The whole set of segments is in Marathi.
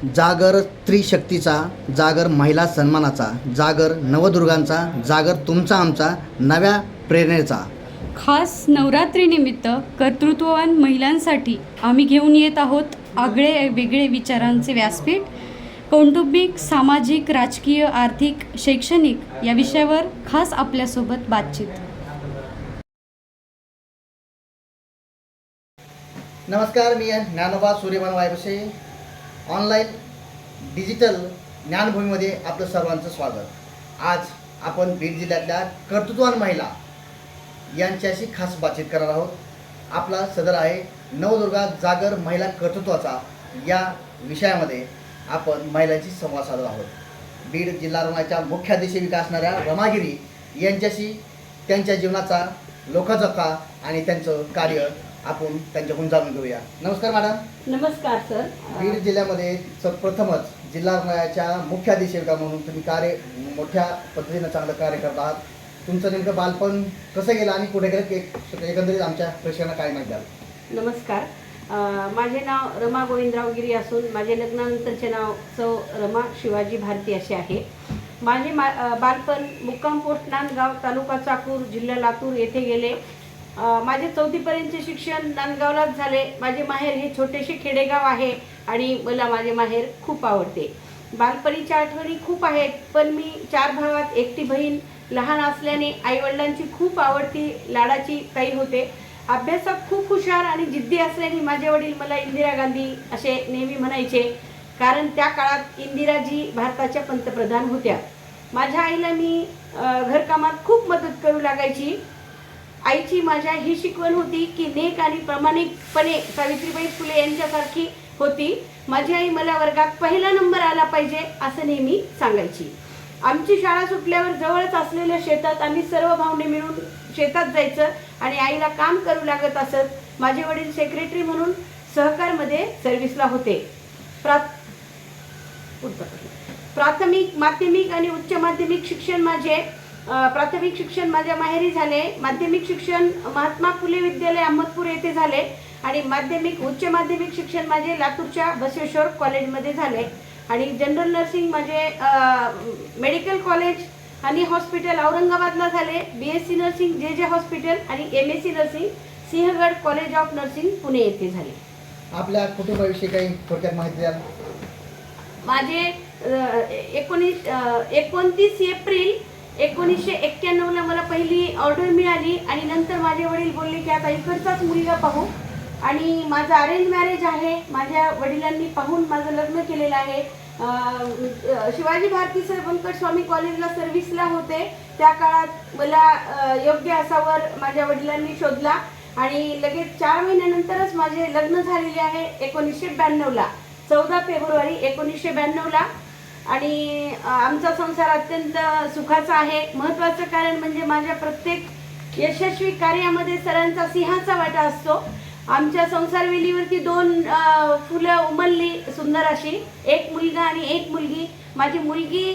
जागर स्त्रीशक्तीचा, जागर महिला सन्मानाचा, जागर नवदुर्गांचा, जागर तुमचा आमचा नव्या प्रेरणेचा। खास नवरात्रीनिमित्त कर्तृत्ववान महिलांसाठी आम्ही घेऊन येत आहोत आगळे वेगळे विचारांचे व्यासपीठ। कौटुंबिक, सामाजिक, राजकीय, आर्थिक, शैक्षणिक या विषयावर खास आपल्यासोबत बातचीत। नमस्कार, मी ज्ञानोबा सूर्यमान वायबसे। ऑनलाईन डिजिटल ज्ञानभूमीमध्ये आपलं सर्वांचं स्वागत। आज आपण बीड जिल्ह्यातल्या कर्तृत्ववान महिला यांच्याशी खास बातचीत करणार आहोत। आपला सदर आहे नवदुर्गा जागर महिला कर्तृत्वाचा। या विषयामध्ये आपण महिलांशी संवाद साधत आहोत। बीड जिल्हा रुग्णालयाच्या मुख्याधीक्षिका असणाऱ्या रमागिरी यांच्याशी त्यांच्या जीवनाचा लोकचक्का आणि त्यांचं कार्य आपण त्यांच्याकडून जाणून घेऊया। नमस्कार मॅडम। नमस्कार सर। बीड जिल्ह्यामध्ये प्रथमच जिल्हा रुग्णालयाच्या मुख्याधीक्षिका म्हणून तुम्ही कार्य मोठ्या पद्धतीनं चांगलं कार्य करत आहात। तुमचं नेमकं बालपण कसं गेलं आणि कुठे गेलं एकंदरीत आमच्या प्रेक्षकांना काय माहिती द्याल? नमस्कार, माझे नाव रमा गोविंदराव गिरी असून माझे लग्नानंतरचे नाव सौ रमा शिवाजी भारती असे आहे। माझे बालपण मुक्काम पोस्ट नांदगाव, तालुका चाकूर, जिल्हा लातूर येथे गेले। माझे 4थीपर्यंतचे शिक्षण नांदगावलाच झाले। माझे माहेर हे छोटेसे खेडेगाव आहे आणि मला माझे माहेर खूप आवडते। बालपणीच्या आठवणी खूप आहेत, पण मी 4 भावात एकटी बहीण, लहान असल्याने आईवडिलांची खूप आवडती लाडाची ताई होते। अभ्यासात खूप हुशार आणि जिद्दी असल्याने माझे वडील मला इंदिरा गांधी असे नेहमी म्हणायचे, कारण त्या काळात इंदिराजी भारताच्या पंतप्रधान होत्या। माझ्या आईला मी घरकामात खूप मदत करू लागायची। आईची माझ्या ही शिकवण होती की नेक आणि प्रामाणिकपणे सावित्रीबाई फुले यांच्यासारखी होती। माझी आई मला वर्गात पहिला नंबर आला पाहिजे असं नेहमी सांगायची। आमची शाळा सुटल्यावर जवळच असलेल्या शेतात आम्ही सर्व भावंडे मिळून शेतात जायचं आणि आईला काम करू लागत असत। माझे वडील सेक्रेटरी म्हणून सहकारमध्ये सर्व्हिसला होते। प्राथमिक, माध्यमिक आणि उच्च माध्यमिक शिक्षण प्राथमिक शिक्षण माझ्या माहेरी झाले। माध्यमिक शिक्षण महात्मा फुले विद्यालय अहमदपूर येथे झाले आणि उच्च माध्यमिक शिक्षण माझे लातूरच्या बसवेश्वर कॉलेजमध्ये झाले आणि जनरल नर्सिंग माझे मेडिकल कॉलेज आणि हॉस्पिटल औरंगाबादला झाले। BSc नर्सिंग जे हॉस्पिटल आणि MSc nursing Sinhagad college of nursing Pune येथे झाले। आपल्या कुटुंबाविषयी काही थोडक्यात माहिती द्याल? माझे 29 एप्रिल 1991ला मला पहिली ऑर्डर मिळाली आणि नंतर माझे वडील बोलले की आता इकडचाच मुलगा पाहू आणि माझं अरेंज मॅरेज आहे। माझ्या वडिलांनी पाहून माझं लग्न केलेलं आहे। शिवाजी भारती सर व्यंकट स्वामी कॉलेजला सर्व्हिसला होते। त्या काळात मला योग्य असावर माझ्या वडिलांनी शोधला आणि लगेच 4 महिन्यानंतरच माझे लग्न झालेले आहे 1992ला, 14 फेब्रुवारी 1992ला। आणि आमचा संसार अत्यंत सुखाचा आहे। महत्त्वाचं कारण म्हणजे माझ्या प्रत्येक यशस्वी कार्यामध्ये सरांचा सिंहाचा वाटा असतो। आमच्या संसारवेलीवरती 2 फुलं उमलली सुंदर अशी, एक मुलगा आणि एक मुलगी। माझी मुलगी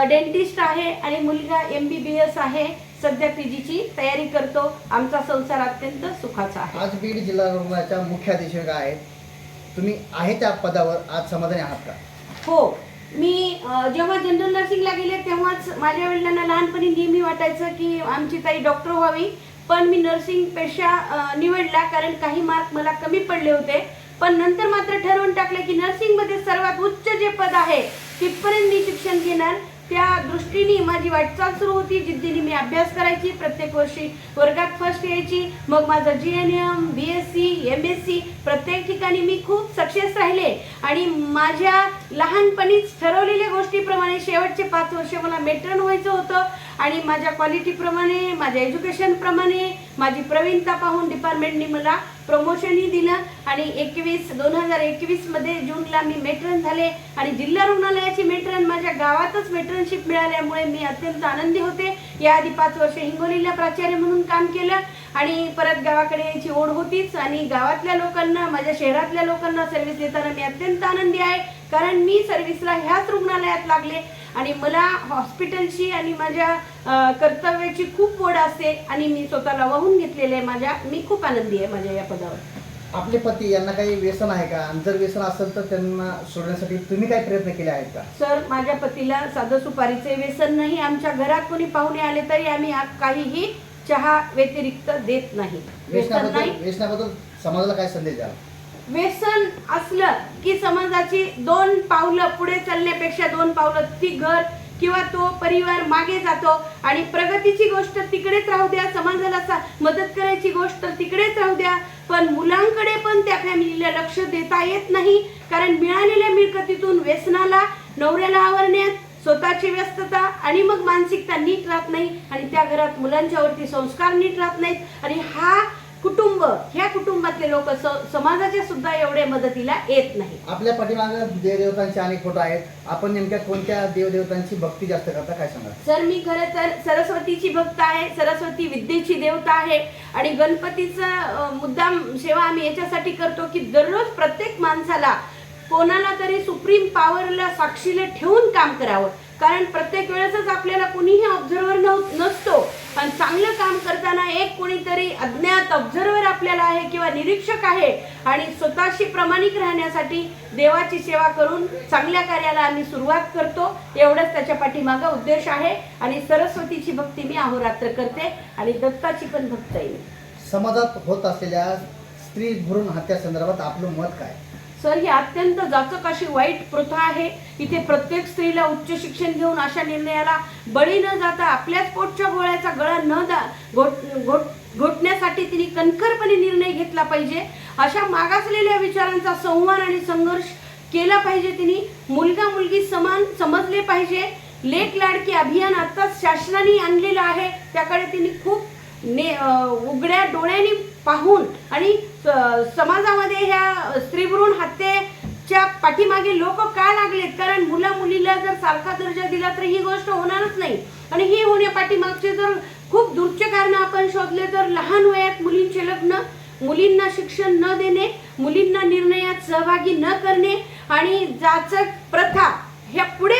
डेंटिस्ट आहे आणि मुलगा MBBS आहे, सध्या PGची तयारी करतो। आमचा संसार अत्यंत सुखाचा आहे। आज बीड जिल्हा रुग्णालयाच्या मुख्याधीक्षिका आहेत, तुम्ही आहे त्या पदावर आज समाधानी आहात का? हो, मी जेव्हा जनरल नर्सिंगला गेले तेव्हाच माझ्या वडिलांना लहानपणी नेहमी वाटायचं की आमची ताई डॉक्टर व्हावी, पण मी नर्सिंग पेशा निवडला कारण काही मार्क मला कमी पडले होते। पण नंतर मात्र ठरवून टाकलं की नर्सिंगमध्ये सर्वात उच्च जे पद आहे तिथपर्यंत मी शिक्षण घेणार। त्या दृष्टीने माझी वाटचाल सुरू होती। जिद्दीने मी अभ्यास करायची, प्रत्येक वर्षी वर्गात फर्स्ट यायची। मग माझं GNM, BSc, MSc प्रत्येक ठिकाणी मी खूप सक्सेस राहिले आणि माझ्या लहानपणीच ठरवलेल्या गोष्टीप्रमाणे शेवटचे 5 वर्ष मला मेट्रन व्हायचं होतं आणि माझ्या क्वालिटीप्रमाणे, माझ्या एज्युकेशनप्रमाणे, माझी प्रवीणता पाहून डिपार्टमेंटने मला प्रमोशनही दिलं आणि 2021मध्ये जूनला मी मेट्रन झाले आणि जिल्हा रुग्णालयाची मेट्रन माझ्या गावातच मेट्रनशिप मिळाल्यामुळे मी अत्यंत आनंदी होते। याआधी 5 वर्ष हिंगोलीला प्राचार्य म्हणून काम केलं आणि परत गावाकडे यायची ओढ होतीच आणि गावातल्या लोकांना, माझ्या शहरातल्या लोकांना सर्व्हिस देताना मी अत्यंत आनंदी आहे, कारण मी सर्व्हिसला ह्याच रुग्णालयात लागले आणि मला हॉस्पिटलची आणि माझ्या कर्तव्याची खूप ओढ असते आणि मी स्वतःला वाहून घेतलेले आहे। मी खूप आनंदी आहे माझ्या या पदावर। आपले पती यांना काही व्यसन आहे का, आणि जर व्यसन असेल तर त्यांना सोडण्यासाठी तुम्ही काही प्रयत्न केले आहेत का? सर, माझ्या पतीला साधं सुपारीचे व्यसन नाही. आमच्या घरात कोणी पाहुणे आले तरी आम्ही काहीही चहा व्यतिरिक्त देत नाही. व्यसन नाही. व्यसनाबद्दल समाजाला काय संदेश द्याल? व्यसन असलं की समाजाची 2 पावलं पुढे चालण्यापेक्षा 2 पावलं ती घर किंवा तो परिवार मागे जातो आणि प्रगतीची गोष्ट तिकडेच राहू द्या, समाजाला मदत करायची गोष्ट तिकडेच राहू द्या, पण मुलांकडे पण त्या फॅमिलीला लक्ष देता येत नाही. कारण मिळालेल्या मिळकतीतून व्यसनाला, नवऱ्याला आवरण्यात स्वतःची व्यस्तता आणि मग मानसिकता नीट राहत नाही आणि त्या घरात मुलांच्यावरती संस्कार नीट राहत नाहीत आणि ह्या कुटुंबातले लोक समाजाच्या सुद्धा एवढे मदतीला येत नाही. आपल्या पाठीमागे देवदेवतांचे अनेक फोटो आहेत. आपण नेमक्या कोणत्या देवदेवतांची भक्ती जास्त करता, काय सांगा? सर, मी खरं तर सरस्वतीची भक्त आहे. सरस्वती विद्येची देवता आहे आणि गणपतीचा मुद्दाम सेवा आम्ही याच्यासाठी करतो की दररोज प्रत्येक माणसाला कोणाला तरी सुप्रीम पॉवरला साक्षीला ठेवून काम करावं. कारण प्रत्येक वेळेसच आपल्याला कोणीही ऑब्झर्वर नसतो आणि चांगलं काम करताना एक कोणीतरी अज्ञात ऑब्झर्वर आपल्याला आहे किंवा निरीक्षक आहे आणि स्वतःशी प्रामाणिक राहण्यासाठी देवाची सेवा करून चांगल्या कार्याला आम्ही सुरुवात करतो. एवढंच त्याच्या पाठीमागा उद्देश आहे आणि सरस्वतीची भक्ती मी अहोरात्र करते आणि दत्ताची पण भक्त आहे. समाजात होत असलेल्या स्त्री भ्रूण हत्या संदर्भात आपलं मत काय? सर, ही अत्यंत जाचक अशी वाईट प्रथा आहे. इथे प्रत्येक स्त्रीला उच्च शिक्षण घेऊन अशा निर्णयाला बळी न जाता आपल्याच पोटच्या गोळ्याचा गळा घोटण्यासाठी तिने कणखरपणे निर्णय घेतला पाहिजे. अशा मागासलेल्या विचारांचा संवाद आणि संघर्ष केला पाहिजे. तिने मुलगा मुलगी समान समजले पाहिजे. लेक लाडकी अभियान आताच शासनाने आणलेलं आहे, त्याकडे तिने खूप उघड्या डोळ्यांनी पाहून आणि समाजामध्ये ह्या स्त्रीभ्रूण हत्येच्या पाठीमागे लोक का लागलेत, कारण मुला मुलीला जर सारखा दर्जा दिला तर ही गोष्ट होणारच नाही. आणि ही होण्यापाठीमागचे जर खूप दूरचे कारण आपण शोधले तर लहान वयात मुलींचे लग्न, मुलींना शिक्षण न देणे, मुलींना निर्णयात सहभागी न करणे आणि जाचक प्रथा ह्या पुढे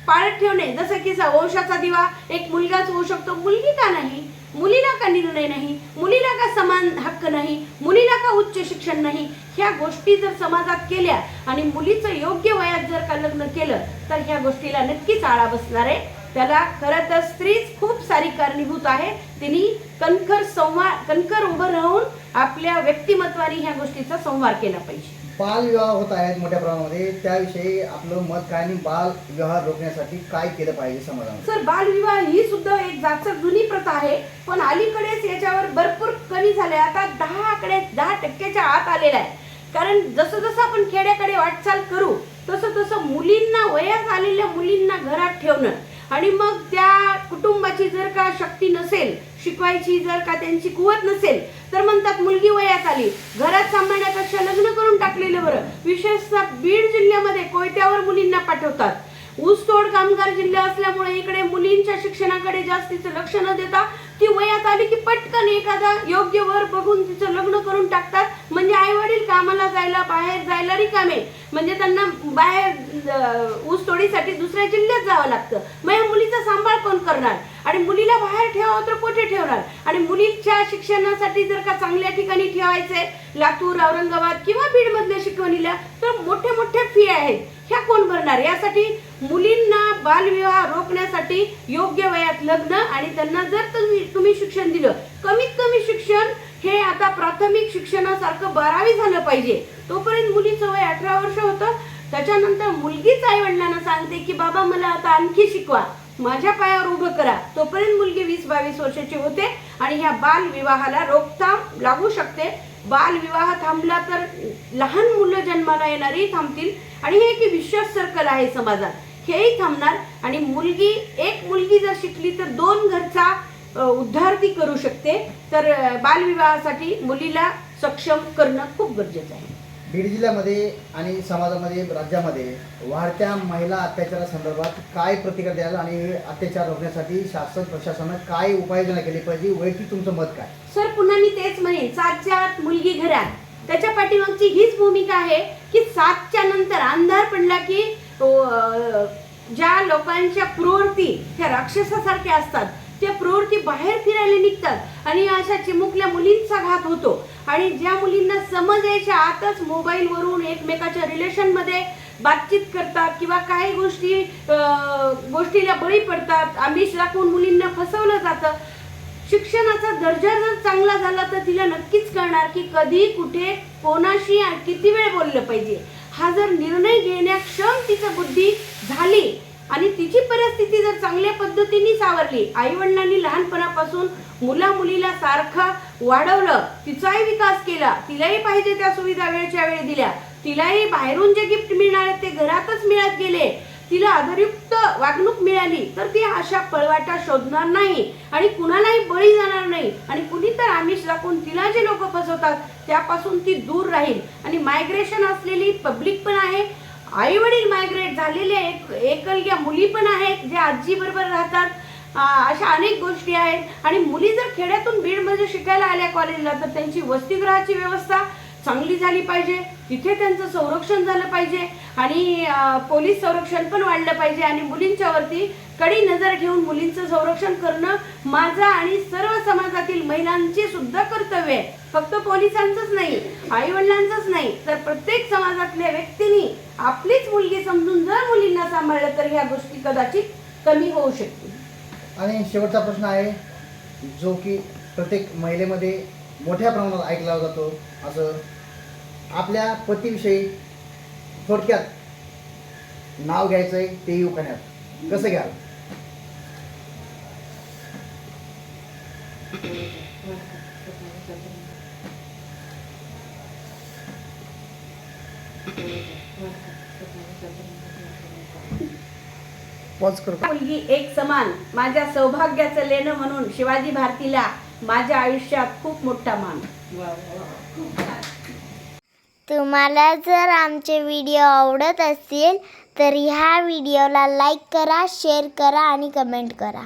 पाळत ठेवणे. जसं की वंशाचा दिवा एक मुलगाच होऊ शकतो, मुलगी का नाही? मुलीला का निर्णय नाही? मुलीला का समान हक्क नाही? मुलीला का उच्च शिक्षण नाही? ह्या गोष्टी जर समाजात केल्या आणि मुलीचं योग्य वयात जर का लग्न केलं तर ह्या गोष्टीला नक्कीच आळा बसणार आहे. त्याला खरं तर स्त्रीच खूप सारी कारणीभूत आहे. तिने कणखर उभं राहून आपल्या व्यक्तिमत्वाने ह्या गोष्टीचा संवाद केला पाहिजे. बालविवाह होत आहेत मोठ्या प्रमाणामध्ये, त्याविषयी आपलं मत काय आणि बालविवाह रोखण्यासाठी काय केलं पाहिजे समाजाने? सर, बालविवाह ही सुद्धा एक जाचक जुनी प्रथा आहे, पण अलीकडेच याच्यावर भरपूर कमी झाले. आता 10% आत आलेला आहे. कारण जसं जसं आपण खेड्याकडे वाटचाल करू तसं तसं मुलींना, वयात आलेल्या मुलींना घरात ठेवणं आणि मग त्या कुटुंबाची जर का शक्ती नसेल, शिकवायची जर का त्यांची कुवत नसेल तर म्हणतात मुलगी वयात आली, घरात सांभाळण्यापेक्षा लग्न करून टाकलेलं बरं. विशेषतः बीड जिल्ह्यामध्ये कोयत्यावर मुलींना पाठवतात. ऊसतोड कामगार जिल्हा असल्यामुळे इकडे मुलींच्या शिक्षणाकडे जास्तीचं लक्ष न देता ती वयात आली की पटकन एखादा योग्य वर बघून तिचं लग्न करून टाकतात. म्हणजे आई वडील कामाला जायला, बाहेर जायला रिकामे, म्हणजे त्यांना बाहेर ऊसतोडीसाठी दुसऱ्या जिल्ह्यात जावं लागतं. मग या मुलीचा सांभाळ कोण करणार? आणि मुलीला बाहेर ठेवावं तर कुठे ठेवणार? आणि मुलीच्या शिक्षणासाठी जर का चांगल्या ठिकाणी ठेवायचंय, लातूर, औरंगाबाद किंवा बीड मधल्या शिकवणीला, तर मोठ्या मोठ्या फी आहेत, ह्या कोण भरणार? यासाठी मुलींना बालविवाह रोखण्यासाठी योग्य वयात लग्न आणि त्यांना जर तुम्ही शिक्षण दिलं, कमीत कमी शिक्षण हे आता प्राथमिक शिक्षणासारखं 12वी झालं पाहिजे. तोपर्यंत मुलीचं वय 18 वर्ष होतं. त्याच्यानंतर मुलगीच आई वडिलांना सांगते की बाबा मला आता आणखी शिकवा, माझ्या पायावर उभं करा. तोपर्यंत मुलगी 20-22 वर्षाची होते आणि ह्या बालविवाहाला रोकथाम लागू शकते. बालविवाह थांबला तर लहान मुलं जन्माला येणारी थांबतील आणि हे एक विश्वास सर्कल आहे समाजात, हेही थांबणार. आणि एक मुलगी जर शिकली तर 2 घरचा उद्धार ती करू शकते. तर बालविवाहासाठी मुलीला सक्षम करणं खूप गरजेचं आहे. बीड जिल्ह्यामध्ये आणि समाजामध्ये, राज्यामध्ये वाढत्या महिला अत्याचारासंदर्भात काय प्रतिक्रिया द्याल आणि हे अत्याचार रोखण्यासाठी शासन प्रशासनानं काय उपाययोजना केली पाहिजे? वैयक्तिक तुमचं मत काय? सर, पुन्हा मी तेच म्हणेन, 7च्या आत मुलगी घरात, त्याच्या पाठीमागची हीच भूमिका आहे की 7च्या नंतर अंधार पडला की ज्या लोकांच्या प्रवृत्ती ह्या राक्षसासारख्या असतात त्या प्रवृत्ती बाहेर फिरायला निघतात आणि अशा चिमुकल्या मुलींचा घात होतो. आणि ज्या मुलींना समज यायच्या आतच मोबाईलवरून एकमेकाच्या रिलेशनमध्ये बातचीत करतात किंवा काही गोष्टीला बळी पडतात, आमिष दाखवून मुलींना फसवलं जातं. शिक्षणाचा दर्जा जर चांगला झाला तर तिला नक्कीच कळणार की कधी कुठे कोणाशी किती वेळ बोललं पाहिजे. हा जर निर्णय घेण्याक्षम तिची बुद्धी झाली आणि तिची परिस्थिती जर चांगल्या पद्धतीने सावरली, आई वडिलांनी लहानपणापासून मुला मुलीला सारखं वाढवलं, तिचाही विकास केला, तिलाही पाहिजे त्या सुविधा वेळच्या वेळी दिल्या, तिलाही बाहेरून जे गिफ्ट मिळणार ते घरातच मिळत गेले, तिला आदरयुक्त वागणूक मिळाली, तर ती अशा पळवाटा शोधणार नाही आणि कुणालाही बळी जाणार नाही. आणि कुणी तर आमिष दाखवून तिला जे लोक फसवतात त्यापासून ती दूर राहील. आणि मायग्रेशन असलेली पब्लिक पण आहे, आई वडील मायग्रेट झालेले एकलग्या मुली पण आहेत जे आजी बरोबर राहतात. अशा अनेक गोष्टी आहेत. आणि मुली जर खेड्यातून बीडमध्ये शिकायला आल्या कॉलेजला तर त्यांची वसतिगृहाची व्यवस्था चांगली झाली पाहिजे, तिथे त्यांचं संरक्षण झालं पाहिजे आणि पोलीस संरक्षण पण वाढलं पाहिजे. आणि मुलींच्यावरती कडी नजर घेऊन मुलींचं संरक्षण करणं माझं आणि सर्व समाजातील महिलांचे सुद्धा कर्तव्य आहे. फक्त पोलिसांचंच नाही, आई वडिलांचंच नाही, तर प्रत्येक समाजातल्या व्यक्तींनी आपलीच मुलगी समजून जर मुलींना सांभाळलं तर ह्या गोष्टी कदाचित कमी होऊ शकतील. आणि शेवटचा प्रश्न आहे जो की प्रत्येक महिलेमध्ये मोठ्या प्रमाणात ऐकला जातो, असं आपल्या पतीविषयी थोडक्यात नाव घ्यायचंय ते युवकाण्यात कसं घ्याल? पॉज करू. मुलगी एक समान माझ्या सौभाग्याचं लेणं म्हणून शिवाजी भारतीला माझ्या आयुष्यात खूप मोठा मान. तुम्हाला जर आमचे व्हिडिओ आवडत असतील तर ह्या व्हिडिओला लाईक करा, शेअर करा आणि कमेंट करा.